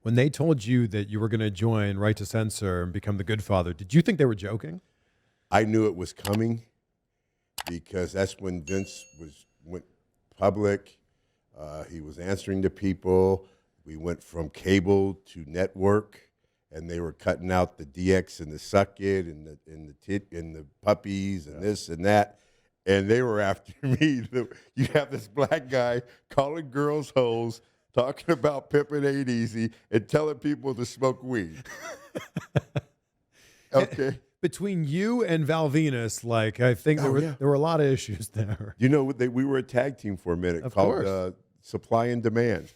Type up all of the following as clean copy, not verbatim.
When they told you that you were going to join Right to Censor and become the Goodfather, did you think they were joking? I knew it was coming because that's when Vince went public. He was answering to people. We went from cable to network, and they were cutting out the DX and the suck it and the puppies and this and that. And they were after me. You have this black guy calling girls hoes, talking about pimping ain't easy, and telling people to smoke weed. Okay. Between you and Val Venus, like, I think there were a lot of issues there. You know, we were a tag team for a minute called Supply and Demand.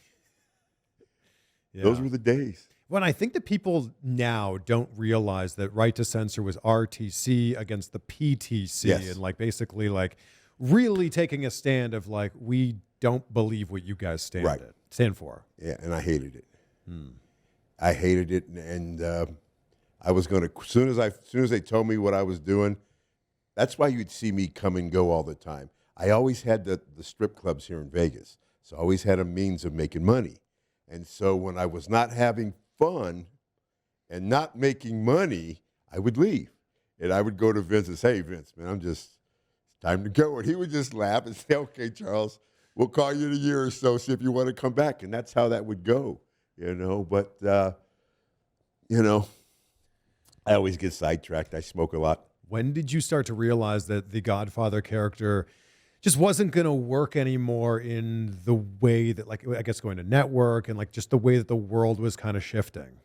Yeah. Those were the days. When I think that people now don't realize that Right to Censor was RTC against the PTC, and like basically like really taking a stand of like, we don't believe what you guys stand for. Yeah, and I hated it. I hated it, and I was going to, as soon as they told me what I was doing, that's why you'd see me come and go all the time. I always had the strip clubs here in Vegas, so I always had a means of making money. And so when I was not having fun and not making money, I would leave. And I would go to Vince and say, hey, Vince, man, it's time to go. And he would just laugh and say, okay, Charles, we'll call you in a year or so, see if you want to come back. And that's how that would go, you know. But, you know, I always get sidetracked. I smoke a lot. When did you start to realize that the Godfather character just wasn't going to work anymore in the way that, like, I guess going to network and like just the way that the world was kind of shifting?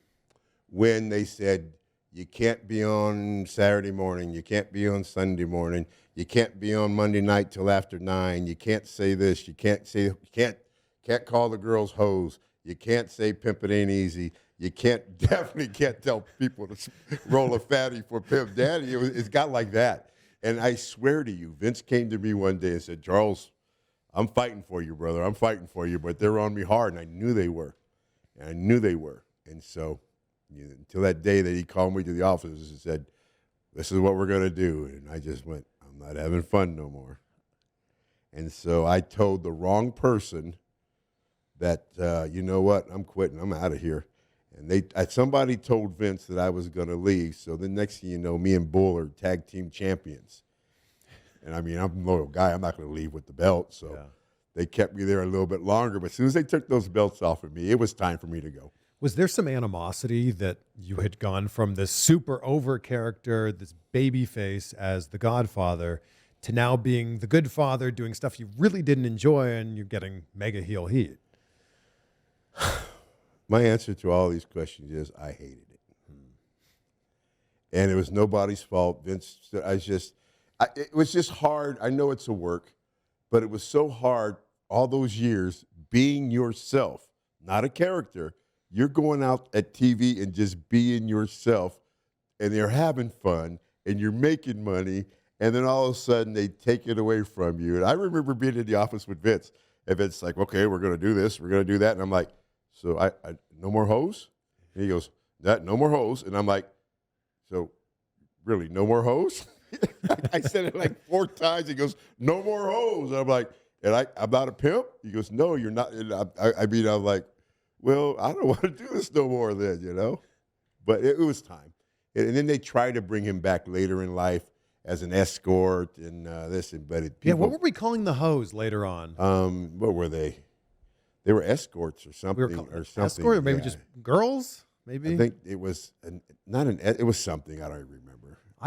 When they said, you can't be on Saturday morning, you can't be on Sunday morning, you can't be on Monday night till after 9, you can't say this, you can't call the girls hoes, you can't say pimpin' ain't easy, you definitely can't tell people to roll a fatty for Pimp Daddy. It's got like that. And I swear to you, Vince came to me one day and said, Charles, I'm fighting for you, brother. I'm fighting for you, but they're on me hard, and I knew they were. And so until that day that he called me to the office and said, this is what we're going to do. And I just went, I'm not having fun no more. And so I told the wrong person that, you know what, I'm quitting. I'm out of here. And somebody told Vince that I was going to leave. So the next thing you know, me and Bull are tag team champions. And I mean, I'm a loyal guy. I'm not going to leave with the belt. So they kept me there a little bit longer. But as soon as they took those belts off of me, it was time for me to go. Was there some animosity that you had gone from this super over character, this baby face as the Godfather, to now being the Goodfather, doing stuff you really didn't enjoy, and you're getting mega heel heat? My answer to all these questions is I hated it. And it was nobody's fault. Vince, it was just hard. I know it's a work, but it was so hard all those years being yourself, not a character. You're going out at TV and just being yourself, and they're having fun, and you're making money, and then all of a sudden they take it away from you. And I remember being in the office with Vince, and Vince's like, okay, we're going to do this, we're going to do that. And I'm like, so I no more hoes? And he goes, no more hoes. And I'm like, so really, no more hoes? I said it like 4 times. He goes, no more hoes. And I'm like, and I'm not a pimp? He goes, no, you're not. And I'm like, well, I don't want to do this no more then, you know? But it was time. And then they tried to bring him back later in life as an escort and this. What were we calling the hoes later on? What were they? They were escorts or something. Escort, or maybe just girls, maybe? I think it was it was something. I don't remember.